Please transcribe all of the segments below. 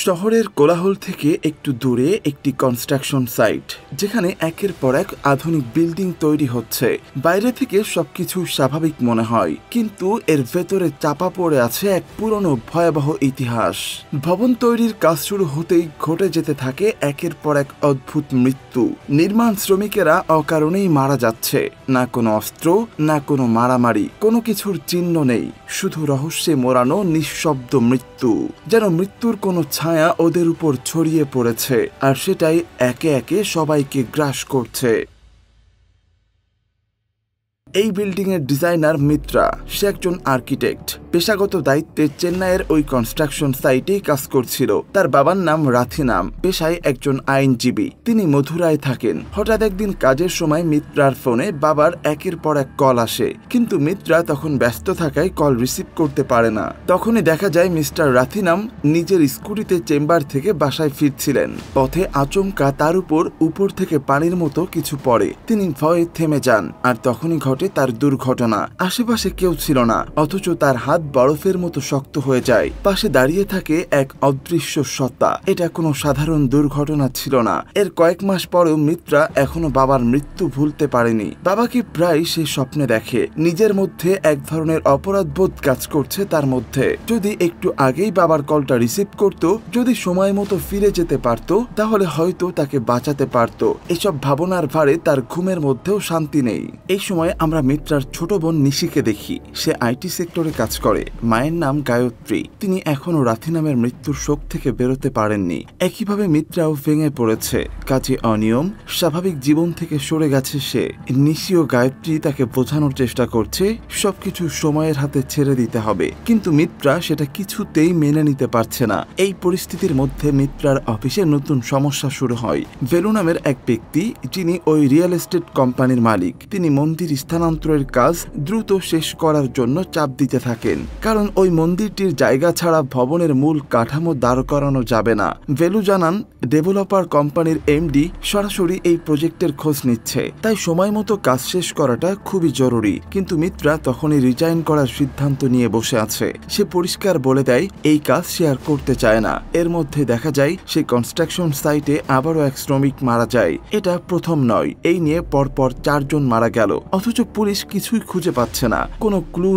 শহরের কোলাহল থেকে একটু দূরে একটি কনস্ট্রাকশন সাইট, যেখানে একের পর এক আধুনিক বিল্ডিং তৈরি হচ্ছে। বাইরে থেকে সবকিছু স্বাভাবিক মনে হয়, কিন্তু এর ভেতরে চাপা পড়ে আছে এক পুরনো ভয়াবহ ইতিহাস। ভবন তৈরির কাজ শুরু হতেই ঘটে যেতে থাকে একের পর এক অদ্ভুত মৃত্যু। নির্মাণ শ্রমিকেরা অকারণেই মারা যাচ্ছে, না কোনো অস্ত্র, না কোনো মারামারি, কোনো কিছুর চিহ্ন নেই, শুধু রহস্যে মোড়ানো নিঃশব্দ মৃত্যু। যেন মৃত্যুর কোনো ছায়া ওদের উপর ছড়িয়ে পড়েছে, আর সেটাই একে একে সবাইকে গ্রাস করছে। এই বিল্ডিং এর ডিজাইনার মিত্রা, সে একজন আর্কিটেক্ট। পেশাগত দায়িত্বে চেন্নাইয়ের ওই কনস্ট্রাকশন সাইটেই কাজ করছিল। তার বাবার নাম রাথিনাম, পেশায় একজন আইনজীবী। তিনি মধুরায় থাকেন। হঠাৎ একদিন কাজের সময় মিত্রার ফোনে বাবার একের পর এক কল আসে, কিন্তু মিত্রা তখন ব্যস্ত থাকায় কল রিসিভ করতে পারে না। তখনই দেখা যায় মিস্টার রাথিনাম নিজের স্কুটিতে চেম্বার থেকে বাসায় ফিরছিলেন। পথে আচমকা তার উপর থেকে পানির মতো কিছু পড়ে। তিনি ভয়ে থেমে যান, আর তখনই ঘটে তার দুর্ঘটনা। আশেপাশে কেউ ছিল না, অথচ তার হাত বরফের মতো শক্ত হয়ে যায়। পাশে দাঁড়িয়ে থাকে এক অদৃশ্য সত্তা। এটা কোনো সাধারণ দুর্ঘটনা ছিল না। এর কয়েক মাস পরেও মিত্রা এখনো বাবার মৃত্যু ভুলতে পারেনি। বাবাকে প্রায় সে স্বপ্নে দেখে। নিজের মধ্যে এক ধরনের অপরাধবোধ কাজ করছে তার মধ্যে। যদি একটু আগেই বাবার কলটা রিসিভ করত, যদি সময় মতো ফিরে যেতে পারত, তাহলে হয়তো তাকে বাঁচাতে পারত। এসব ভাবনার ভারে তার ঘুমের মধ্যেও শান্তি নেই। এই সময় আমরা মিত্রার ছোট বোন নিশিকে দেখি। সে আইটি সেক্টরে কাজ করে। মায়ের নাম গায়ত্রী। তিনি এখনো রাথিনামের মৃত্যুর শোক থেকে বেরোতে পারেননি। একইভাবে মিত্রাও ভেঙে পড়েছে। কাজে অনিয়ম, স্বাভাবিক জীবন থেকে সরে গেছে সে। নিশি ও গায়ত্রী তাকে বোঝানোর চেষ্টা করছে সবকিছু সময়ের হাতে ছেড়ে দিতে হবে, কিন্তু মিত্রা সেটা কিছুতেই মেনে নিতে পারছে না। এই পরিস্থিতির মধ্যে মিত্রার অফিসে নতুন সমস্যা শুরু হয়। ভেলু নামের এক ব্যক্তি, যিনি ওই রিয়েল এস্টেট কোম্পানির মালিক, তিনি মন্দির স্থানান্তরের কাজ দ্রুত শেষ করার জন্য চাপ দিতে থাকেন। কারণ ওই মন্দিরটির জায়গা ছাড়া ভবনের মূল কাঠামো দাঁড় করানো যাবে না। ভেলু জানান ডেভেলপার কোম্পানির এমডি সরাসরি এই প্রজেক্টের খোঁজ নিচ্ছে, তাই সময় মতো কাজ শেষ করাটা খুবই জরুরি। কিন্তু মিত্রা তখনই রিজাইন করার সিদ্ধান্ত নিয়ে বসে আছে। সে পরিষ্কার বলে দেয় এই কাজ সে আর করতে চায় না। এর মধ্যে দেখা যায় সেই কনস্ট্রাকশন সাইটে আবারও এক শ্রমিক মারা যায়। এটা প্রথম নয়, এই নিয়ে পরপর 4 জন মারা গেল। অথচ পুলিশ কিছুই খুঁজে পাচ্ছে না। কোনো ক্লু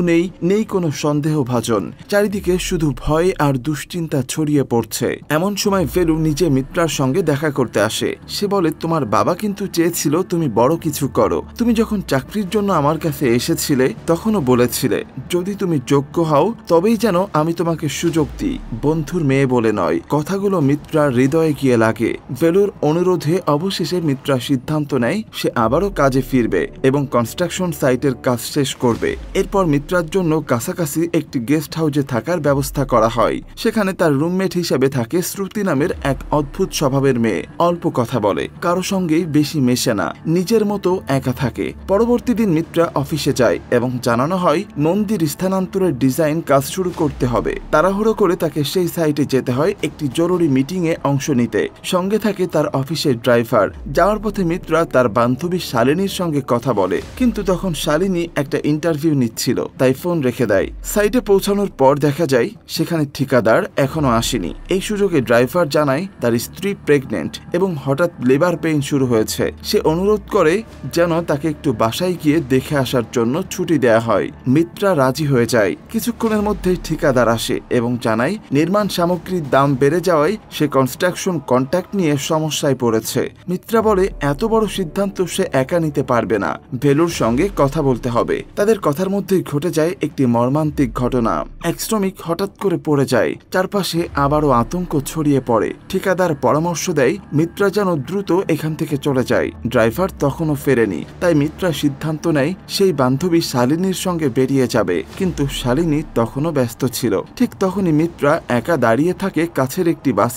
নেই কোনো সন্দেহভাজন। চারিদিকে শুধু ভয় আর দুশ্চিন্তা ছড়িয়ে পড়ছে। এমন সময় ভেলু নিজে মিত্রার সঙ্গে দেখা করতে আসে। সে বলে, তোমার বাবা কিন্তু চেয়েছিল তুমি বড় কিছু করো। তুমি যখন চাকরির জন্য আমার কাছে এসেছিলে, তখনও বলেছিলে যদি তুমি যোগ্য হও তবেই যেন আমি তোমাকে সুযোগ দিই, বন্ধুর মেয়ে বলে নয়। কথাগুলো মিত্রার হৃদয়ে গিয়ে লাগে। ভেলুর অনুরোধে অবশেষে মিত্রা সিদ্ধান্ত নেয় সে আবারও কাজে ফিরবে এবং কনস্ট্রাকশন সাইটের কাজ শেষ করবে। এরপর মিত্রার জন্য কাছাকাছি একটি গেস্ট হাউসে থাকার ব্যবস্থা করা হয়। সেখানে তার রুমমেট হিসেবে থাকে শ্রুতি নামের এক অদ্ভুত স্বভাবের মেয়ে। অল্প কথা বলে, কারো সঙ্গেই বেশি মেশে না, নিজের মতো একা থাকে। পরবর্তী দিন মিত্রা অফিসে যায় এবং জানানো হয় মন্দির স্থানান্তরের ডিজাইন কাজ শুরু করতে হবে। তাড়াহুড়ো করে তাকে সেই সাইটে যেতে হয় একটি জরুরি মিটিং এ অংশ নিতে। সঙ্গে থাকে তার অফিসের ড্রাইভার। যাওয়ার পথে মিত্রা তার বান্ধবী শালিনীর সঙ্গে কথা বলে, কিন্তু তখন শালিনী একটা ইন্টারভিউ নিচ্ছিল, তাই ফোন রেখে দেয়। সাইটে পৌঁছানোর পর দেখা যায় সেখানে ঠিকাদার এখনো আসেনি। এই সুযোগে ড্রাইভার জানায় তার স্ত্রী প্রেগনেন্ট এবং হঠাৎ লেবার পেইন শুরু হয়েছে। সে অনুরোধ করে যেন তাকে একটু বাসায় গিয়ে দেখে আসার জন্য ছুটি দেয়া হয়। মিত্রা রাজি হয়ে যায়। কিছুক্ষণের মধ্যেই ঠিকাদার আসে এবং জানায় নির্মাণ সামগ্রীর দাম বেড়ে যাওয়ায় সে কনস্ট্রাকশন কন্ট্রাক্ট নিয়ে সমস্যায় পড়েছে। মিত্রা বলে এত বড় সিদ্ধান্ত সে একা নিতে পারবে না, ভেলুর সঙ্গে কথা বলতে হবে। তাদের কথার মধ্যেই ঘটে যায় একটি মর্মান্তিক ঘটনা। এক শ্রমিক হঠাৎ করে পড়ে যায়। চারপাশে আবারও আতঙ্ক ছড়িয়ে পড়ে। ঠিকাদার পরামর্শ দেয় মিত্রা যেন দ্রুত এখান থেকে চলে যায়। ড্রাইভার তখনও ফেরেনি, তাই মিত্রা সিদ্ধান্ত নেয় সেই বান্ধবী শালিনীর সঙ্গে বেরিয়ে যাবে। কিন্তু শালিনী তখনও ব্যস্ত ছিল। ঠিক তখনই মিত্রা একা দাঁড়িয়ে থাকে কাছের একটি বাস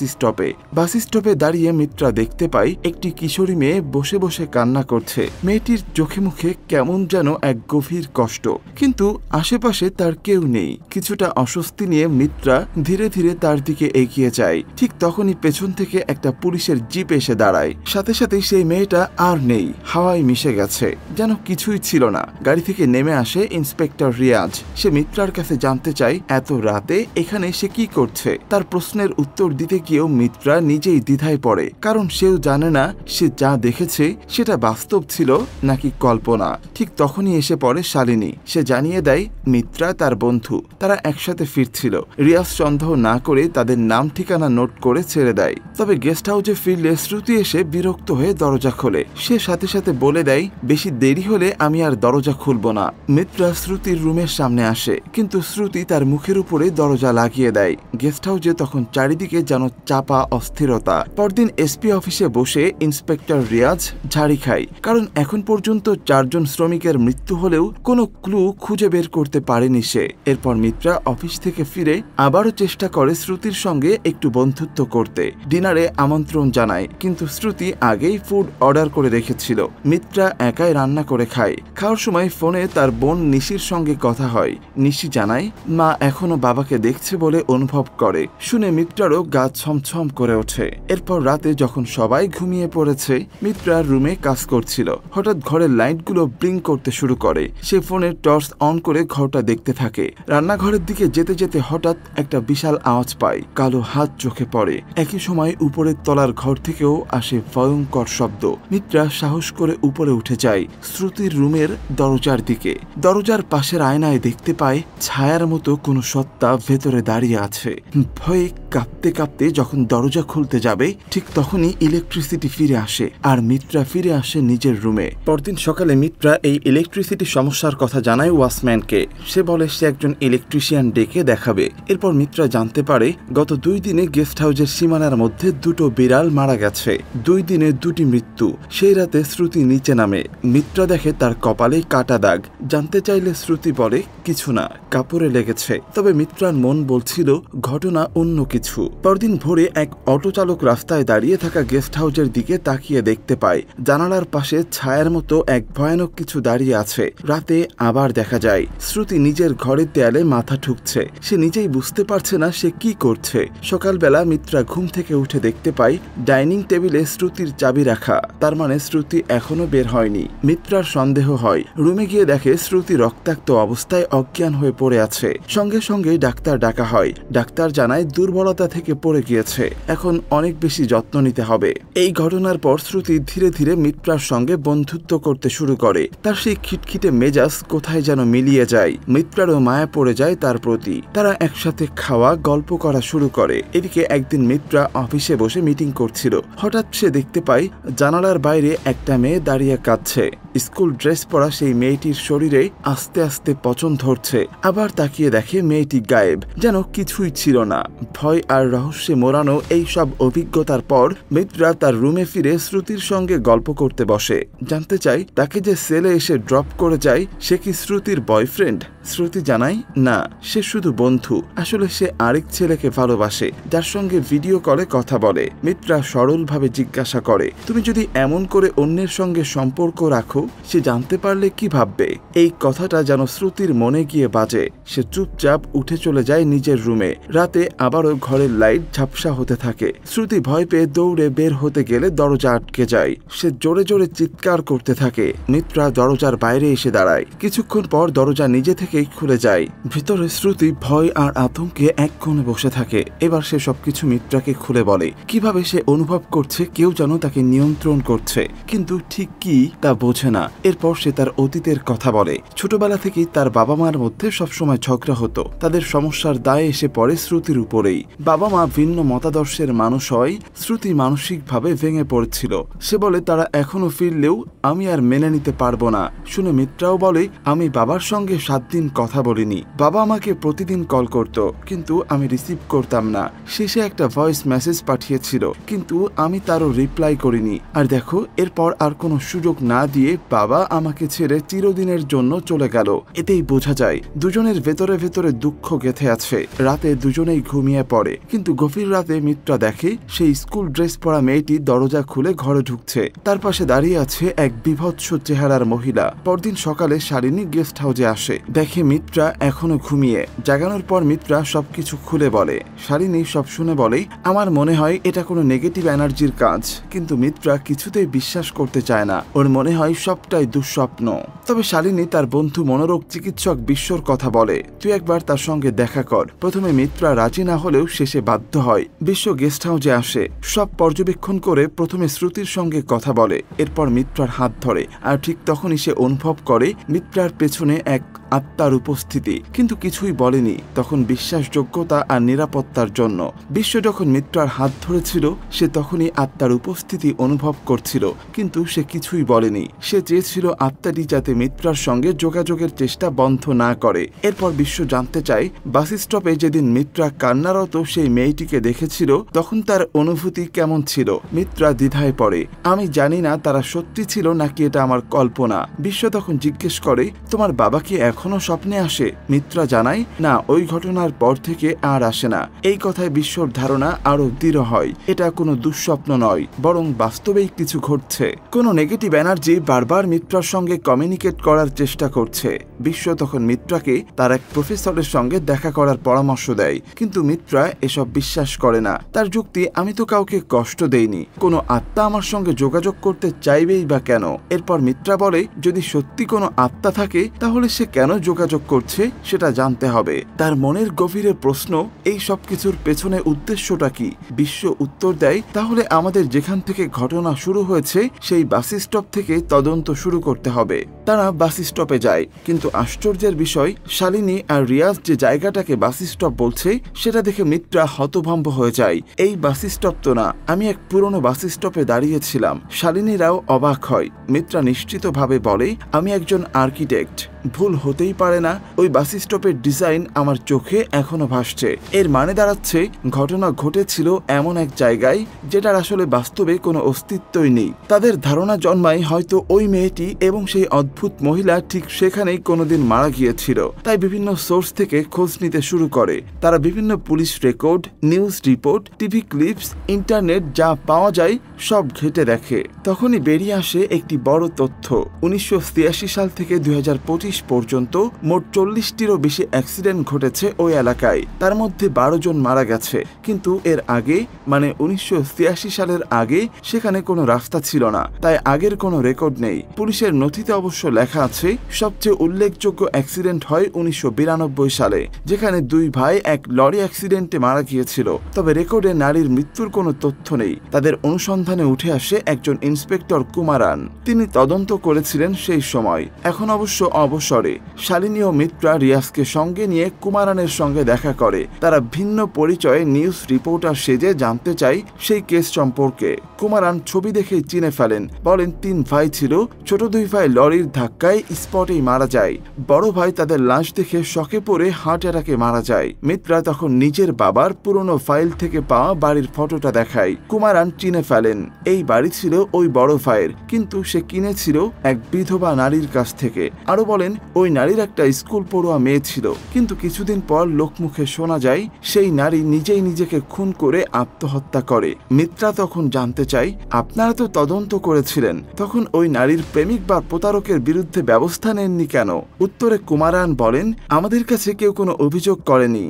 স্টপে দাঁড়িয়ে মিত্রা দেখতে পায় একটি কিশোরী মেয়ে বসে বসে কান্না করছে। মেয়েটির চোখে মুখে কেমন যেন এক গভীর কষ্ট, কিন্তু আশেপাশে তার কেউ কেউ নেই। কিছুটা অস্বস্তি নিয়ে মিত্রা ধীরে ধীরে তার দিকে এগিয়ে যায়। ঠিক তখনই পেছন থেকে একটা পুলিশের জিপ এসে দাঁড়ায়। সাথে সাথে সেই মেয়েটা আর নেই, হাওয়ায় মিশে গেছে, যেন কিছুই ছিল না। গাড়ি থেকে নেমে আসে ইন্সপেক্টর রিয়াজ। সে মিত্রার কাছে জানতে চায় এত রাতে এখানে সে কি করছে। তার প্রশ্নের উত্তর দিতে গিয়েও মিত্রা নিজেই দ্বিধায় পড়ে, কারণ সেও জানে না সে যা দেখেছে সেটা বাস্তব ছিল নাকি কল্পনা। ঠিক তখনই এসে পড়ে শালিনী। সে জানিয়ে দেয় মিত্রা তার বন্ধু, তারা একসাথে ফিরছিল। রিয়াজ সন্দেহ না করে তাদের নাম ঠিকানা নোট করে ছেড়ে দেয়। তবে গেস্ট হাউসে ফিরলে শ্রুতি এসে বিরক্ত হয়ে দরজা খোলে। সে সাথে সাথে বলে দেয় বেশি দেরি হলে আমি আর দরজা খুলব না। মিত্রা শ্রুতির রুমের সামনে আসে, কিন্তু শ্রুতি তার মুখের উপরে দরজা লাগিয়ে দেয়। গেস্ট হাউসে তখন চারিদিকে যেন চাপা অস্থিরতা। পরদিন এসপি অফিসে বসে ইন্সপেক্টর রিয়াজ ঝাড়ি খায়, কারণ এখন পর্যন্ত 4 জন শ্রমিকের মৃত্যু হলেও কোনো ক্লু খুঁজে বের করতে পারেনি সে। এরপর মিত্রা অফিস থেকে ফিরে আবারও চেষ্টা করে শ্রুতির সঙ্গে একটু বন্ধুত্ব করতে। ডিনারে আমন্ত্রণ জানায়, কিন্তু শ্রুতি আগেই ফুড অর্ডার করে রেখেছিল। মিত্রা একাই রান্না করে খায়। খাওয়ার সময় ফোনে তার বোন নিশির সঙ্গে কথা হয়। নিশি জানায় মা এখনো বাবাকে দেখছে বলে অনুভব করে। শুনে মিত্রারও গা ছমছম করে ওঠে। এরপর রাতে যখন সবাই ঘুমিয়ে পড়েছে, মিত্রা রুমে কাজ করছিল। হঠাৎ ঘরের লাইটগুলো ব্লিঙ্ক করতে শুরু করে। সে ফোনের টর্চ অন করে ঘরটা দেখতে থাকে। রান্নাঘরের দিকে যেতে যেতে হঠাৎ একটা বিশাল আওয়াজ পায়। কালো হাত চোখে পড়ে। একই সময় উপরের তলার ঘর থেকেও আসে ভয়ঙ্কর শব্দ। মিত্রা সাহস করে উপরে উঠে যায়, শ্রুতির রুমের দরজার দিকে। দরজার পাশের আয়নায় দেখতে পায় ছায়ার মতো কোনো সত্তা ভেতরে দাঁড়িয়ে আছে। ভয়ে কাঁপতে কাঁপতে যখন দরজা খুলতে যাবে, ঠিক তখনই ইলেকট্রিসিটি ফিরে আসে আর মিত্রা ফিরে আসে নিজের রুমে। পরদিন সকালে মিত্রা এই ইলেকট্রিসিটি সমস্যার কথা জানায় ওয়াচম্যানকে। সে বলে সে একজন ইলেকট্রিশিয়ান ডেকে দেখাবে। এরপর মিত্রা জানতে পারে গত 2 দিনে গেস্ট হাউসের সীমানার মধ্যে 2টো বিড়াল মারা গেছে। 2 দিনে 2টি মৃত্যু। সেই রাতে শ্রুতি নিচে নামে। মিত্রা দেখে তার কপালে কাটা দাগ। জানতে চাইলে শ্রুতি বলে কিছু না, কাপড়ে লেগেছে। তবে মিত্রার মন বলছিল ঘটনা অন্য কিছু। পরদিন ভোরে এক অটো চালক রাস্তায় দাঁড়িয়ে থাকা গেস্ট হাউসের দিকে তাকিয়ে দেখতে পায় জানালার পাশে ছায়ার মতো এক ভয়ানক কিছু দাঁড়িয়ে আছে। রাতে আবার দেখা যায় শ্রুতি নিজের ঘরের দেয়ালে মাথা ঠুকছে। সে নিজেই বুঝতে পারছে না সে কি করছে। সকালবেলা মিত্রা ঘুম থেকে উঠে দেখতে পায় ডাইনিং টেবিলে শ্রুতির চাবি রাখা। তার মানে শ্রুতি এখনো বের হয়নি। মিত্রার সন্দেহ হয়। রুমে গিয়ে দেখে শ্রুতি রক্তাক্ত অবস্থায় অজ্ঞান হয়ে পড়ে আছে। সঙ্গে সঙ্গে ডাক্তার ডাকা হয়। ডাক্তার জানায় দুর্বলতা থেকে পড়ে গিয়েছে, এখন অনেক বেশি যত্ন নিতে হবে। এই ঘটনার পর শ্রুতি ধীরে ধীরে মিত্রার সঙ্গে বন্ধুত্ব করতে শুরু করে। তার সেই খিটখিটে মেজাজ কোথায় যেন মিলিয়ে যায়। মিত্রারও মায়া পড়ে যায় তার প্রতি। তারা একসাথে খাওয়া গল্প করা শুরু করে। এদিকে একদিন মিত্রা অফিসে বসে মিটিং করছিল। হঠাৎ সে দেখতে পায় জানালার বাইরে একটা মেয়ে দাঁড়িয়ে কাঁদছে। স্কুল ড্রেস পরা সেই মেয়েটির শরীরে আস্তে আস্তে পচন ধরছে। আবার তাকিয়ে দেখে মেয়েটি গায়েব, যেন কিছুই ছিল না। ভয় আর রহস্যে মোড়ানো এই সব অভিজ্ঞতার পর মিত্রা তার রুমে ফিরে শ্রুতির সঙ্গে গল্প করতে বসে। জানতে চাই তাকে যে সেলে এসে ড্রপ করে যায় সে কি শ্রুতির বয়ফ্রেন্ড। শ্রুতি জানায় না, সে শুধু বন্ধু। আসলে সে আরেক ছেলেকে ভালোবাসে, যার সঙ্গে ভিডিও কলে কথা বলে। মিত্রা সরলভাবে জিজ্ঞাসা করে তুমি যদি এমন করে অন্যের সঙ্গে সম্পর্ক রাখো, সে জানতে পারলে কি ভাববে। এই কথাটা যেন শ্রুতির মনে গিয়ে বাজে। সে চুপচাপ উঠে চলে যায় নিজের রুমে। রাতে আবারও ঘরের লাইট ঝাপসা হতে থাকে। শ্রুতি ভয় পেয়ে দৌড়ে বের হতে গেলে দরজা আটকে যায়। সে জোরে জোরে চিৎকার করতে থাকে। মিত্রা দরজার বাইরে এসে দাঁড়ায়। কিছুক্ষণ পর দরজা নিজে থেকেই খুলে যায়। ভিতরে শ্রুতি ভয় আর আতঙ্কে এক কোণে বসে থাকে। এবার সে সবকিছু মিত্রাকে খুলে বলে। কিভাবে সে অনুভব করছে কেউ যেন তাকে নিয়ন্ত্রণ করছে, কিন্তু ঠিক কি তা বোঝে না। এরপর সে তার অতীতের কথা বলে। ছোটবেলা থেকেই তার বাবা মার মধ্যে সবসময় ঝগড়া হতো। তাদের সমস্যার দায় এসে পড়ে শ্রুতির উপরেই। বাবা মা ভিন্ন মতাদর্শের মানুষ হয়। শ্রুতি মানসিকভাবে ভেঙে পড়েছিল। সে বলে তারা এখনো ফিরলেও আমি আর মেনে নিতে পারবো না। শুনে মিত্রাও বলে আমি বাবার সঙ্গে 7 দিন কথা বলিনি। বাবা আমাকে প্রতিদিন কল করত, কিন্তু আমি রিসিভ করতাম না। শেষে একটা ভয়েস মেসেজ পাঠিয়েছিল, কিন্তু আমি তারও রিপ্লাই করিনি। আর দেখো, এরপর আর কোনো সুযোগ না দিয়ে বাবা আমাকে ছেড়ে চিরদিনের জন্য চলে গেল। এতেই বোঝা যায় দুজনের ভেতরে ভেতরে দুঃখ গেঁথে আছে। রাতে দুজনেই ঘুমিয়ে পড়ে, কিন্তু গভীর রাতে মিত্রা দেখে সেই স্কুল ড্রেস পরা মেয়েটি দরজা খুলে ঘরে ঢুকছে। তার পাশে দাঁড়িয়ে আছে এক বিভৎস চেহারার মহিলা। পরদিন সকালে শালিনী গেস্ট হাউসে আসে, দেখে মিত্রা এখনো ঘুমিয়ে। জাগানোর পর মিত্রা সবকিছু খুলে বলে। শালিনী সব শুনে বলে, আমার মনে হয় এটা কোনো নেগেটিভ এনার্জির কাজ। কিন্তু মিত্রা কিছুতেই বিশ্বাস করতে চায় না, ওর মনে হয় সবটাই দুঃস্বপ্ন। তবে শালিনী তার বন্ধু মনোরোগ চিকিৎসক বিশ্বর কথা বলে, তুই একবার তার সঙ্গে দেখা কর। প্রথমে মিত্রা রাজি না হলেও শেষে বাধ্য হয়। বিশ্ব গেস্ট হাউসে আসে, সব পর্যবেক্ষণ করে প্রথমে শ্রুতির সঙ্গে কথা বলে, এরপর মিত্রার হাত ধরে। আর ঠিক তখনই সে অনুভব করে মিত্রার পেছনে এক আত্মার উপস্থিতি, কিন্তু কিছুই বলেনি। তখন বিশ্বাসযোগ্যতা আর নিরাপত্তার জন্য বিশ্ব যখন মিত্রার হাত ধরেছিল, সে তখনই আত্মার উপস্থিতি অনুভব করছিল, কিন্তু সে কিছুই বলেনি। সে চেয়েছিল আত্মাটি যাতে মিত্রার সঙ্গে যোগাযোগের চেষ্টা বন্ধ না করে। এরপর বিশ্ব জানতে চায়, বাস স্টপে যেদিন মিত্রা কান্নারত সেই মেয়েটিকে দেখেছিল, তখন তার অনুভূতি কেমন ছিল। মিত্রা দ্বিধায় পড়ে, আমি জানি না তারা সত্যি ছিল নাকি এটা আমার কল্পনা। বিশ্ব তখন জিজ্ঞেস করে, তোমার বাবা কি এখনো স্বপ্নে আসে? মিত্রা জানায়, না, ওই ঘটনার পর থেকে আর আসে না। এই কথায় বিশ্বর ধারণা আরো দৃঢ় হয়, এটা কোনো দুঃস্বপ্ন নয়, বরং বাস্তবেই কিছু ঘটছে। কোনো নেগেটিভ এনার্জি বারবার মিত্রার সঙ্গে কমিউনিকেট করার চেষ্টা করছে। বিশ্ব তখন মিত্রাকে তার এক প্রফেসরের সঙ্গে দেখা করার পরামর্শ দেয়, কিন্তু মিত্রা এসব বিশ্বাস করে না। তার যুক্তি, আমি তো কাউকে কষ্ট দেইনি, কোনো আত্মা আমার সঙ্গে যোগাযোগ করতে চাইবেই বা কেন? এরপর মিত্রা বলে, যদি সত্যি কোনো আত্মা থাকে তাহলে সে কেন যোগাযোগ করছে সেটা জানতে হবে। তার মনের গভীরে প্রশ্ন, এই সব কিছুর পেছনে উদ্দেশ্যটা কি? বিশ্ব উত্তর দেয়, তাহলে আমাদের যেখান থেকে ঘটনা শুরু হয়েছে সেই বাস স্টপ থেকে তদন্ত শুরু করতে হবে। তারা বাস স্টপে যায়, কিন্তু আশ্চর্যের বিষয়, শালিনী আর রিয়াজ যে জায়গাটাকে বাস স্টপ বলছে সেটা দেখে মিত্রা হতভম্ব হয়ে যায়। এই বাস স্টপ তো না, আমি এক পুরনো বাস স্টপে দাঁড়িয়েছিলাম। শালিনীরাও অবাক হয়। মিত্রা নিশ্চিতভাবে বলে, আমি একজন আর্কিটেক্ট, ভুল হতেই পারে না। ওই বাস স্টপের ডিজাইন আমার চোখে এখনো ভাসছে। এর মানে দাঁড়াচ্ছে ঘটনা ঘটেছিল এমন এক জায়গায় যেটার আসলে বাস্তবে কোনো অস্তিত্বই নেই। তাদের ধারণা জন্মায় হয়তো ওই মেয়েটি এবং সেই অদ্ভুত মহিলা ঠিক সেখানেই কোনোদিন মারা গিয়েছিল। তাই বিভিন্ন সোর্স থেকে খোঁজ নিতে শুরু করে। তারা বিভিন্ন police record, news report, TV clips, internet যা পাওয়া যায় সব ঘেঁটে দেখে। তখনই বেরিয়ে আসে একটি বড় তথ্য। 1983 সাল থেকে 2025 পর্যন্ত মোট 40টিরও বেশি অ্যাক্সিডেন্ট ঘটেছে ওই এলাকায়। তার মধ্যে 12 জন মারা গেছে। কিন্তু এর আগে, মানে 1983 সালের আগে, সেখানে কোনো রাস্তা ছিল না, তাই আগের কোনো রেকর্ড নেই। পুলিশের নথিতে অবশ্য লেখা আছে সবচেয়ে উল্লেখযোগ্য অ্যাক্সিডেন্ট হয় 1992 সালে, যেখানে দুই ভাই এক লরি অ্যাক্সিডেন্টে মারা গিয়েছিল। তবে রেকর্ডে নারীর মৃত্যুর কোনো তথ্য নেই। তাদের অনুসন্ধানে উঠে আসে একজন ইন্সপেক্টর কুমারান। তিনি তদন্ত করেছিলেন সেই সময়। এখন অবশ্য অবসরে। শালিনী ও মিত্রা রিয়াজকে সঙ্গে নিয়ে কুমারানের সঙ্গে দেখা করে। তারা ভিন্ন পরিচয়ে নিউজ রিপোর্টার সেজে জানতে চায় সেই কেস সম্পর্কে। কুমারান ছবি দেখেই চিনে ফেলেন, বলেন 3 ভাই ছিল, ছোট 2 ভাই লরির ধাক্কায় স্পটেই মারা যায়। বড় ভাই তাদের লাশ দেখে শকে পড়ে হার্ট অ্যাটাকে মারা যায়। মিত্রা তখন নিজের বাবার পুরনো ফাইল থেকে পাওয়া বাড়ির ফটোটা দেখায়। কুমারান চিনে ফেলেন এই বাড়ি ছিল ওই বড় ভাইয়ের, কিন্তু সে কিনেছিল এক বিধবা নারীর কাছ থেকে। আরো বলেন ওই নারীর একটা স্কুল পড়ুয়া মেয়ে ছিল, কিন্তু কিছুদিন পর লোকমুখে শোনা যায় সেই নারী নিজেই নিজেকে খুন করে আত্মহত্যা করে। মিত্রা তখন জানতে চাই, আপনারা তো তদন্ত করেছিলেন, তখন ওই নারীর প্রেমিক বা প্রতারকের বিরুদ্ধে ব্যবস্থা নেননি কেন? উত্তরে কুমারান বলেন, আমাদের কাছে কেউ কোনো অভিযোগ করেনি,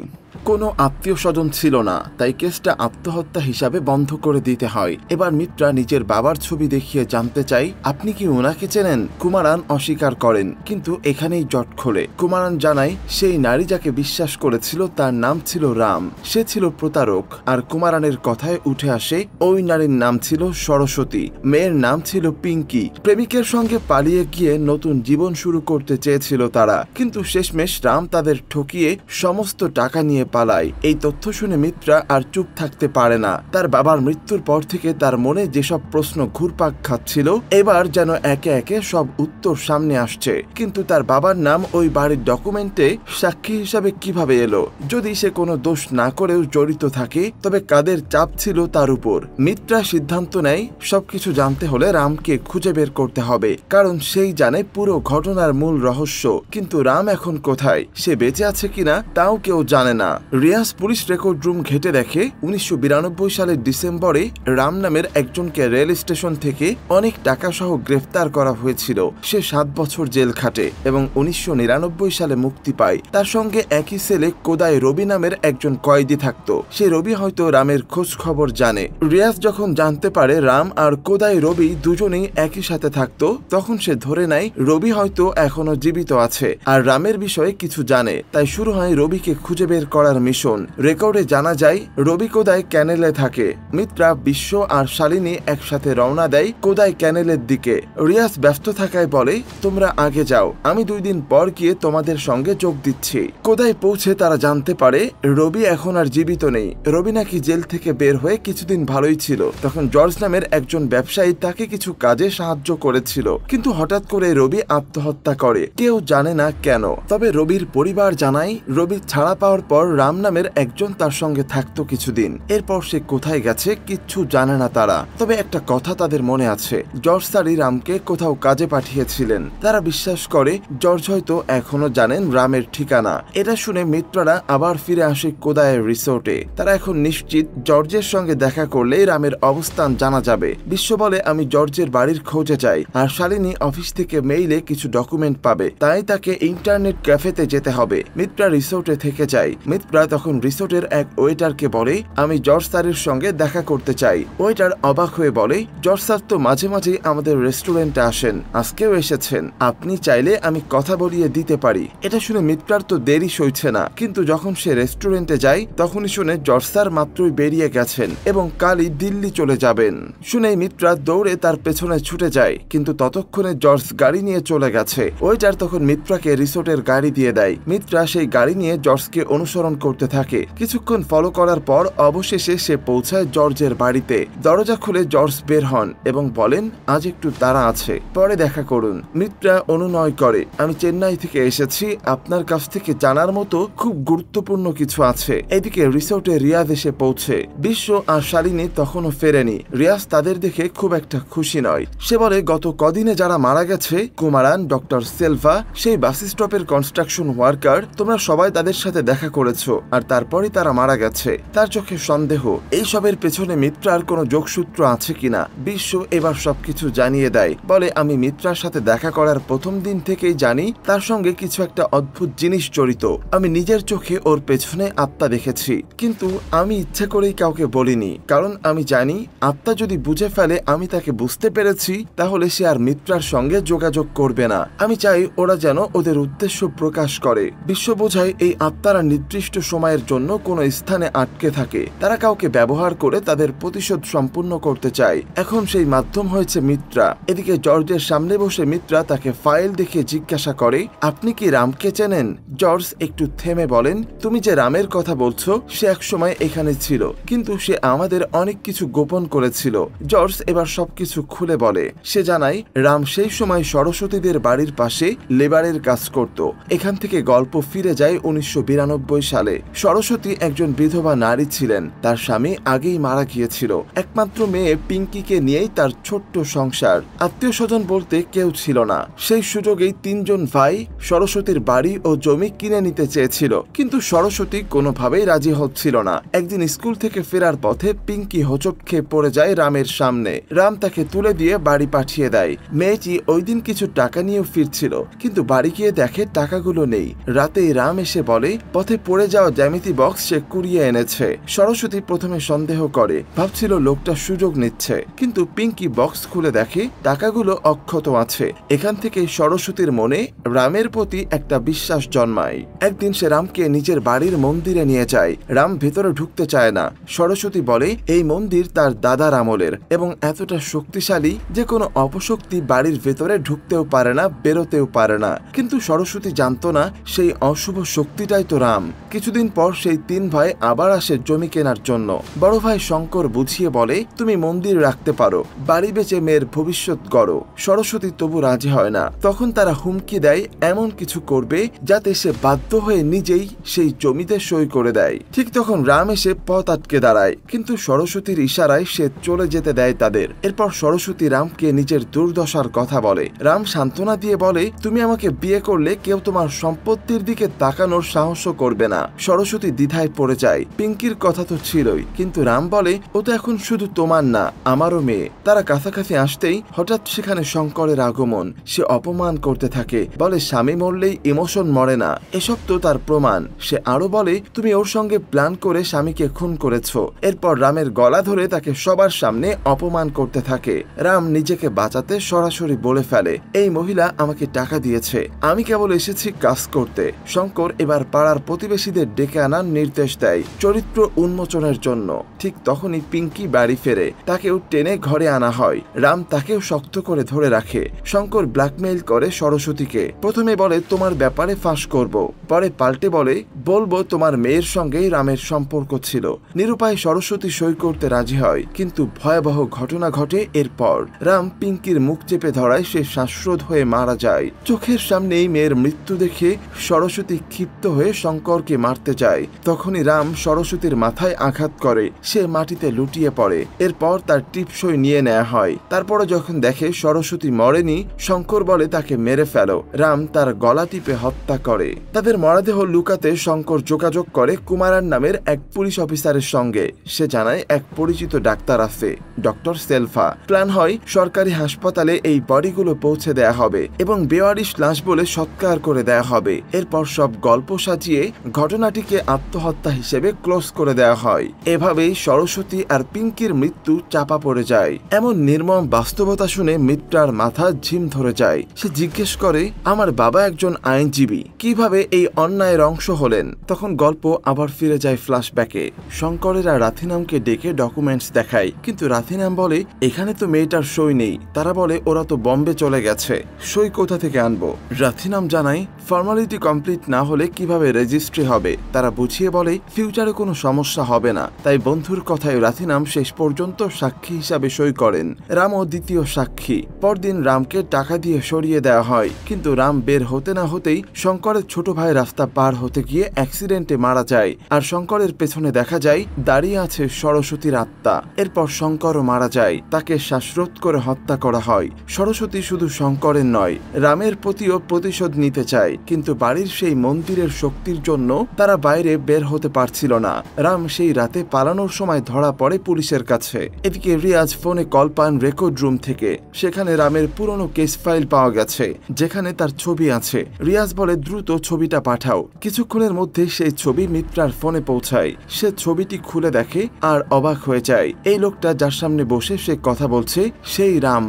কোনো আত্মীয় স্বজন ছিল না, তাই কেসটা আত্মহত্যা হিসাবে বন্ধ করে দিতে হয়। এবার মিত্রা নিজের বাবার ছবি দেখিয়ে জানতে চাই, আপনি কি ওনাকে চেনেন? কুমারান অস্বীকার করেন, কিন্তু এখানেই জট খোলে। কুমারান জানায় সেই নারী যাকে বিশ্বাস করেছিল তার নাম ছিল রাম, সে ছিল প্রতারক। আর কুমারানের কথায় উঠে আসে ওই নারীর নাম ছিল সরস্বতী, মেয়ের নাম ছিল পিঙ্কি। প্রেমিকের সঙ্গে পালিয়ে গিয়ে নতুন জীবন শুরু করতে চেয়েছিল তারা, কিন্তু শেষমেশ রাম তাদের ঠকিয়ে সমস্ত টাকা নিয়ে নিয়ে পালায়। এই তথ্য শুনে মিত্রা আর চুপ থাকতে পারে না। তার বাবার মৃত্যুর পর থেকে তার মনে যেসব প্রশ্ন ঘুরপাক খাচ্ছিল এবার যেন একে একে সব উত্তর সামনে আসছে। কিন্তু তার বাবার নাম ওই বাড়ির ডকুমেন্টে সাক্ষী হিসাবে কিভাবে এলো? যদি সে কোনো দোষ না করেও জড়িত থাকে তবে কাদের চাপ ছিল তার উপর? মিত্রা সিদ্ধান্ত নেয় সবকিছু জানতে হলে রামকে খুঁজে বের করতে হবে, কারণ সেই জানে পুরো ঘটনার মূল রহস্য। কিন্তু রাম এখন কোথায়, সে বেঁচে আছে কিনা তাও কেউ জানে না। রিয়াজ পুলিশ রেকর্ড রুম ঘেটে দেখে 1992 সালের ডিসেম্বরে রাম নামের একজনকে রেল স্টেশন থেকে অনেক টাকা সহ গ্রেফতার করা হয়েছিল। সে 7 বছর জেল খাটে এবং 1999 সালে মুক্তি পায়। তার সঙ্গে একই সেলে কোদাই রবি নামের একজন কয়েদি থাকত। সে রবি হয়তো রামের খোঁজ খবর জানে। রিয়াজ যখন জানতে পারে রাম আর কোদাই রবি দুজনেই একই সাথে থাকতো, তখন সে ধরে নেয় রবি হয়তো এখনো জীবিত আছে আর রামের বিষয়ে কিছু জানে। তাই শুরু হয় রবিকে খুঁজে বের করার মিশন। রেকর্ডে জানা যায় রবি কোদাই ক্যানেলে থাকে। মিত্রা, বিশ্ব আর শালিনী একসাথে রওনা দেয় কোদাই ক্যানেলের দিকে। রিয়াজ ব্যস্ত থাকায় বলে, তোমরা আগে যাও, আমি 2 দিন পর গিয়ে তোমাদের সঙ্গে যোগ দিচ্ছি। কোদাই পৌঁছে তারা জানতে পারে রবি এখন আর জীবিত নেই। রবি নাকি জেল থেকে বের হয়ে কিছুদিন ভালোই ছিল। তখন জর্জ নামের একজন ব্যবসায়ী তাকে কিছু কাজে সাহায্য করেছিল, কিন্তু হঠাৎ করে রবি আত্মহত্যা করে। কেউ জানে না কেন। তবে রবির পরিবার জানায় রবি ছাড়া পাওয়ার পর রাম নামের একজন তার সঙ্গে থাকতো কিছুদিন। এরপর সে কোথায় গেছে কিচ্ছু জানে না তারা। তবে একটা কথা তাদের মনে আছে, জর্জ স্যারই রামকে কোথাও কাজে পাঠিয়েছিলেন। তারা বিশ্বাস করে জর্জ হয়তো এখনো জানেন রামের ঠিকানা। এটা শুনে মিত্ররা আবার ফিরে আসে কোদাইয়ের রিসোর্টে। তারা এখন নিশ্চিত জর্জের সঙ্গে দেখা করলে রামের অবস্থান জানা যাবে। বিশ্ব বলে, আমি জর্জের বাড়ির খোঁজে যাই, আর শালিনী অফিস থেকে মেইলে কিছু ডকুমেন্ট পাবে, তাই তাকে ইন্টারনেট ক্যাফেতে যেতে হবে। মিত্রা রিসোর্টে থেকে যায়। মিত্রা তখন রিসোর্টের এক ওয়েটারকে বলে, আমি জর্জ স্যারের সঙ্গে দেখা করতে চাই। ওয়েটার অবাক হয়ে বলে, জর্জ স্যার তো মাঝে মাঝে আমাদের রেস্টুরেন্টে আসেন, আজকেও এসেছেন, আপনি চাইলে আমি কথা বলিয়ে দিতে পারি। এটা শুনে মিত্রার তো দেরি সইছে না, কিন্তু যখন সে রেস্টুরেন্টে যায় তখনই শুনে জর্জ স্যার মাত্রই বেরিয়ে গেছেন এবং কালই দিল্লি চলে যাবেন। শুনেই মিত্রা দৌড়ে তার পেছনে ছুটে যায়, কিন্তু ততক্ষণে জর্জ গাড়ি নিয়ে চলে গেছে। ওয়েটার তখন মিত্রাকে রিসোর্টের গাড়ি দিয়ে দেয়। মিত্রা সেই গাড়ি নিয়ে জর্জকে অনুসরণ করতে থাকে। কিছুক্ষণ ফলো করার পর অবশেষে সে পৌঁছায় জর্জের বাড়িতে। দরজা খুলে জর্জ বের হন এবং বলেন, আজ একটু তাড়া আছে, পরে দেখা করুন। মিত্রা অনুনয় করে, আমি চেন্নাই থেকে এসেছি, আপনার কাছ থেকে জানার মতো খুব গুরুত্বপূর্ণ কিছু আছে। এদিকে রিসোর্টে রিয়াজ এসে পৌঁছে। বিশ্ব আর শালিনী তখনও ফেরেনি। রিয়াজ তাদের দেখে খুব একটা খুশি নয়। সে বলে, গত কদিনে যারা মারা গেছে, কুমারান, ডক্টর সেলভা, সেই বাস স্টপের কনস্ট্রাকশন ওয়ার্কার, তোমরা সবাই তাদের সাথে দেখা করেছো, আর তারপরই তারা মারা গেছে। তার চোখে সন্দেহ, এই সবের পেছনে মিত্রার কোনো যোগসূত্র আছে কিনা। বিশ্ব এবার সবকিছু জানিয়ে দেয়। বলে, আমি মিত্রার সাথে দেখা করার প্রথম দিন থেকেই জানি তার সঙ্গে কিছু একটা অদ্ভুত জিনিস জড়িত। আমি নিজের চোখে ওর পেছনে আত্মা দেখেছি, কিন্তু আমি ইচ্ছে করেই কাউকে বলিনি, কারণ আমি জানি আত্মা যদি বুঝে ফেলে আমি তাকে বুঝতে পেরেছি, তাহলে সে আর মিত্রার সঙ্গে যোগাযোগ করবে না। আমি চাই ওরা যেন ওদের উদ্দেশ্য প্রকাশ করে। বিশ্ব বোঝায় এই আত্মারা নির্দিষ্ট সময়ের জন্য কোনো স্থানে আটকে থাকে। তারা কাউকে ব্যবহার করে তাদের প্রতিশোধ সম্পূর্ণ করতে চায়। এখন সেই মাধ্যম হয়েছে মিত্রা। এদিকে জর্জের সামনে বসে মিত্রা তাকে ফাইল দেখে জিজ্ঞাসা করে, আপনি কি রামকে চেনেন? জর্জ একটু থেমে বলেন, তুমি যে রামের কথা বলছো সে একসময় এখানে ছিল, কিন্তু সে আমাদের অনেক কিছু গোপন করেছিল। জর্জ এবার সবকিছু খুলে বলে। সে জানায় রাম সেই সময় সরস্বতীদের বাড়ির পাশে লেবারের কাজ করত। এখান থেকে গল্প ফিরে যায় 1992 সালে। সরস্বতী একজন বিধবা নারী ছিলেন। তার স্বামী আগেই মারা গিয়েছিল। একমাত্র মেয়ে পিঙ্কিকে নিয়েই তার ছোট্ট সংসার। আত্মীয় স্বজন বলতে কেউ ছিল না। সেই সুযোগেই 3 জন ভাই সরস্বতীর বাড়ি ও জমি কিনে নিতে চেয়েছিল, কিন্তু সরস্বতী কোনোভাবেই রাজি হচ্ছিল না। একদিন স্কুল থেকে ফেরার পথে পিঙ্কি হোঁচট খেয়ে পড়ে যায় রামের সামনে। রাম তাকে তুলে দিয়ে বাড়ি পাঠিয়ে দেয়। মেয়েটি ওই দিন কিছু টাকা নিয়েও ফিরছিল, কিন্তু বাড়ি গিয়ে দেখে টাকাগুলো নেই। রাতেই রাম এসে বলে পথে পড়ে যাওয়া জ্যামিতি বক্স সে কুড়িয়ে এনেছে। সরস্বতী প্রথমে সন্দেহ করে, ভাবছিল লোকটা সুযোগ নিচ্ছে, কিন্তু পিঙ্কি বক্স খুলে দেখে টাকাগুলো অক্ষত আছে। এখান থেকে সরস্বতীর মনে রামের প্রতি একটা বিশ্বাস জন্মায়। একদিন সে রামকে নিজের বাড়ির মন্দিরে নিয়ে যায়। রাম ভেতরে ঢুকতে চায় না। সরস্বতী বলে এই মন্দির তার দাদার আমলের এবং এতটা শক্তিশালী যে কোনো অপশক্তি বাড়ির ভেতরে ঢুকতেও পারে না, বেরোতেও পারে না। কিন্তু সরস্বতী জানতো না সেই অশুভ শক্তিটাই তো রাম। কিছুদিন পর সেই 3 ভাই আবার আসে জমি কেনার জন্য। বড় ভাই শঙ্কর বুঝিয়ে বলে, তুমি মন্দির রাখতে পারো, বাড়ি বেচে মেয়ের ভবিষ্যৎ গড়ো। সরস্বতী তবু রাজি হয় না। তখন তারা হুমকি দেয় এমন কিছু করবে যাতে সে বাধ্য হয়ে নিজেই সেই জমিতে সই করে দেয়। ঠিক তখন রাম এসে পথ আটকে দাঁড়ায়, কিন্তু সরস্বতীর ইশারায় সে চলে যেতে দেয় তাদের। এরপর সরস্বতী রামকে নিজের দুর্দশার কথা বলে। রাম সান্ত্বনা দিয়ে বলে, তুমি আমাকে বিয়ে করলে কেউ তোমার সম্পত্তির দিকে তাকানোর সাহসও করবে না। সরস্বতী দ্বিধায় পড়ে যায়। পিঙ্কির কথা তো ছিলই, কিন্তু রাম বলে, ও তো এখন শুধু তোমার না, আমারও মেয়ে। তারা কাছাকাছি আসতেই হঠাৎ সেখানে শঙ্করের আগমন। সে অপমান করতে থাকে, বলে স্বামী মরলেই ইমোশন মরে না, এসব তো তার প্রমাণ। সে আরো বলে, তুমি ওর সঙ্গে প্ল্যান করে স্বামীকে খুন করেছ। এরপর রামের গলা ধরে তাকে সবার সামনে অপমান করতে থাকে। রাম নিজেকে বাঁচাতে সরাসরি বলে ফেলে, এই মহিলা আমাকে টাকা দিয়েছে, আমি কেবল এসেছি কাজ করতে। শঙ্কর এবার পাড়ার প্রতিবেশীদের ডেকে আনার নির্দেশ দেয় চরিত্র উন্মোচনের জন্য। ঠিক তখনই পিঙ্কি বাড়ি ফেরে, তাকেও টেনে ঘরে আনা হয়। রাম তাকেও শক্ত করে ধরে রাখে। শঙ্কর ব্ল্যাকমেইল করে সরস্বতীকে। প্রথমে বলে, তোমার ব্যাপারে ফাঁস করব, পরে পাল্টে বলে, বলবো তোমার মেয়ের সঙ্গেই রামের সম্পর্ক ছিল। নিরুপায় সরস্বতী সই করতে রাজি হয়, কিন্তু ভয়াবহ ঘটনা ঘটে। এরপর রাম পিঙ্কির মুখ চেপে ধরায় সে শ্বাসরোধ হয়ে মারা যায়। চোখের সামনেই মেয়ের মৃত্যু দেখে সরস্বতী ক্ষিপ্ত হয়ে শঙ্করকে মারতে যায়। তখনই রাম সরস্বতীর মাথায় আঘাত করে, সে মাটিতে লুটিয়ে পড়ে। এরপর তার টিপসই নিয়ে নেওয়া হয়। তারপরে যখন দেখে সরস্বতী মরেনি, শঙ্কর বলে তাকে মেরে ফেলো। রাম তার গলা টিপে হত্যা করে। তাদের মরদেহ লুকাতে শঙ্কর যোগাযোগ করে কুমারান নামের এক পুলিশ অফিসারের সঙ্গে। সে জানায় এক পরিচিত ডাক্তার আছে, ডক্টর সেলফা। প্ল্যান হয় সরকারি হাসপাতালে এই বডিগুলো পৌঁছে দেয়া হবে এবং বেওয়ারিশ লাশ বলে সৎকার করে দেয়া হবে। এরপর সব গল্প সাজিয়ে ঘটনাটিকে আত্মহত্যা হিসেবে ক্লোজ করে দেওয়া হয়। এভাবেই সরস্বতী আর পিঙ্কির মৃত্যু চাপা পড়ে যায়। এমন নির্মম বাস্তবতা শুনে মিত্রার মাথা ঝিম ধরে যায়। সে জিজ্ঞেস করে, আমার বাবা একজন আইনজীবী, কিভাবে এই অন্যায়ের অংশ হলেন? তখন গল্প আবার ফিরে যায় ফ্ল্যাশব্যাকে। শঙ্করেরা রাথিনামকে ডেকে ডকুমেন্টস দেখায়, কিন্তু রাথিনাম বলে, এখানে তো মেয়েটার সই নেই। তারা বলে, ওরা তো বম্বে চলে গেছে, সই কোথা থেকে আনবো? রাথিনাম জানায়, ফর্মালিটি কমপ্লিট না হলে কিভাবে রেজিস্ট্রি হবে? তারা বুঝিয়ে বলে, ফিউচারে কোনো সমস্যা হবে না। তাই বন্ধুর কথায় রাথিনাম শেষ পর্যন্ত সাক্ষী হিসাবে সই করেন। রামও দ্বিতীয় সাক্ষী। পরদিন রামকে টাকা দিয়ে সরিয়ে দেওয়া হয়, কিন্তু রাম বের হতে না হতেই শঙ্করের ছোট ভাই রাস্তা পার হতে গিয়ে অ্যাক্সিডেন্টে মারা যায়। আর শঙ্করের পেছনে দেখা যায় দাঁড়িয়ে আছে সরস্বতীর আত্মা। এরপর শঙ্করও মারা যায়, তাকে শ্বাসরোধ করে হত্যা করা হয়। সরস্বতী শুধু শঙ্করের নয়, রামের প্রতিও প্রতিশোধ নিতে চায়, কিন্তু বাড়ির সেই মন্দিরের শক্তির জন্য তারা বাইরে বের হতে পারছিল না। রাম সেই রাতে পালানোর সময় ধরা পড়ে পুলিশের কাছে। এদিকে রিয়াজ ফোনে কল পান রেকর্ড রুম থেকে। সেখানে রামের পুরনো কেস ফাইল পাওয়া গেছে, যেখানে তার ছবি আছে। রিয়াজ বলে, দ্রুত ছবিটা পাঠাও। কিছুক্ষণের মধ্যে সেই ছবি মিত্রার ফোনে পৌঁছায়। সে ছবিটি খুলে দেখে আর অবাক হয়ে যায়। এই লোকটা যার সামনে বসে সে কথা বলছে সেই রাম।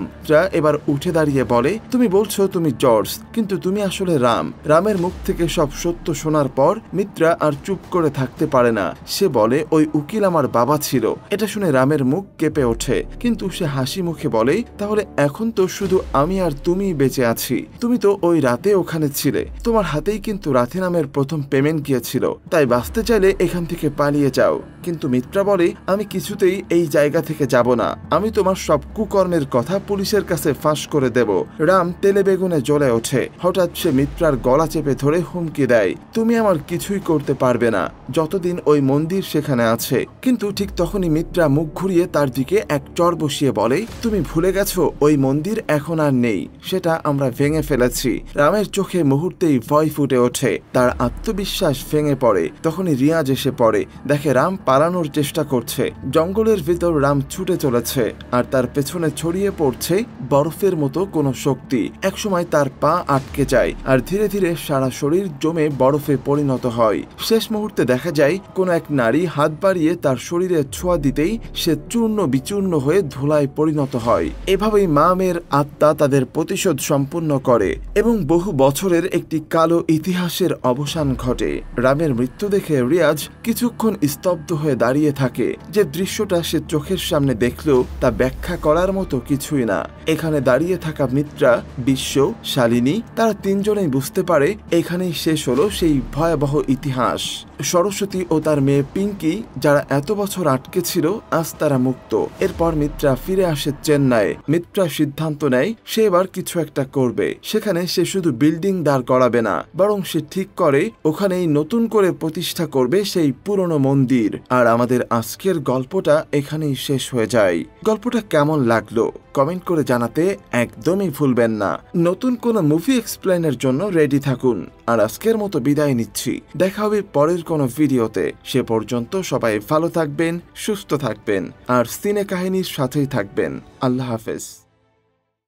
এবার উঠে দাঁড়িয়ে বলে, তুমি বলছো তুমি জর্জ, কিন্তু তুমি আসলে রাম। রামের মুখ থেকে সব সত্য শোনার পর মিত্রা আর চুপ করে থাকতে পারে না। সে বলে, ওই উকিল আমার বাবা ছিল। এটা শুনে রামের মুখ কেঁপে ওঠে, কিন্তু সে হাসি মুখে বলে, তাহলে এখন তো শুধু আমি আর তুমি বেঁচে আছি। তুমি তো ওই রাতে ওখানে ছিলে, তোমার হাতেই কিন্তু রাথিনামের প্রথম পেমেন্ট গিয়েছিল। তাই বাঁচতে চাইলে এখান থেকে পালিয়ে যাও। কিন্তু মিত্রা বলে, আমি কিছুতেই এই জায়গা থেকে যাব না। আমি তোমার সব কুকর্মের কথা পুলিশের কাছে ফাঁস করে দেব। রাম তেলে বেগুনে জ্বলে ওঠে। হঠাৎ সে মিত্রার গলা চেপে ধরে হুমকি দেয়, তুমি আমার কিছুই করতে পারবে না যতদিন ওই মন্দির সেখানে আছে। কিন্তু ঠিক তখনই মিত্রা মুখ ঘুরিয়ে তার দিকে এক চর বসিয়ে বলে, তুমি ভুলে গেছো ওই মন্দির এখন আর নেই, সেটা আমরা ভেঙে ফেলেছি। রামের চোখে মুহূর্তেই ভয় ফুটে ওঠে, তার আত্মবিশ্বাস ভেঙে পড়ে। তখনই রিয়াজ এসে পড়ে, দেখে রাম পালানোর চেষ্টা করছে। জঙ্গলের ভিতর রাম ছুটে চলেছে, আর তার পেছনে ছড়িয়ে পড়ছে বরফের মতো কোনো শক্তি। একসময় তার পা আটকে যায়, আর ধীরে ধীরে সারা শরীর জমে বরফে পরিণত হয়। শেষ মুহূর্তে দেখা যায় কোনো এক নারী হাত বাড়িয়ে তার শরীরে ছোঁয়া দিতেই সে চূর্ণ বিচূর্ণ হয়ে ধুলায় পরিণত হয়। এভাবেই মা মেয়ের আত্মা তাদের প্রতিশোধ সম্পূর্ণ করে এবং বহু বছরের একটি কালো ইতিহাসের অবসান ঘটে। রামের মৃত্যু দেখে রিয়াজ কিছুক্ষণ স্তব্ধ হয়ে দাঁড়িয়ে থাকে। যে দৃশ্যটা সে চোখের সামনে দেখলেও তা ব্যাখ্যা করার মতো কিছুই না। এখানে দাঁড়িয়ে থাকা মিত্রা, বিশ্ব, শালিনী তারা তিনজনেই বুঝতে পারে এখানেই শেষ হলো সেই ভয়াবহ ইতিহাস। সরস্বতী ও তার মেয়ে পিঙ্কি যারা এত বছর আটকে ছিল, আজ তারা মুক্ত। এরপর মিত্রা ফিরে আসে চেন্নাইয়ে। মিত্রা সিদ্ধান্ত নেয় সে এবার কিছু একটা করবে। সেখানে সে শুধু বিল্ডিং দাঁড় করাবে না, বরং সে ঠিক করে ওখানেই নতুন করে প্রতিষ্ঠা করবে সেই পুরনো মন্দির। আর আমাদের আজকের গল্পটা এখানেই শেষ হয়ে যায়। গল্পটা কেমন লাগলো কমেন্ট করে জানাতে একদমই ভুলবেন না। নতুন কোনো মুভি এক্সপ্লেনের জন্য রেডি থাকুন। আর আজকের মতো বিদায় নিচ্ছি, দেখা হবে পরের কোনো ভিডিওতে। সে পর্যন্ত সবাই ভালো থাকবেন, সুস্থ থাকবেন আর সিনে কাহিনীর সাথেই থাকবেন। আল্লাহ হাফেজ।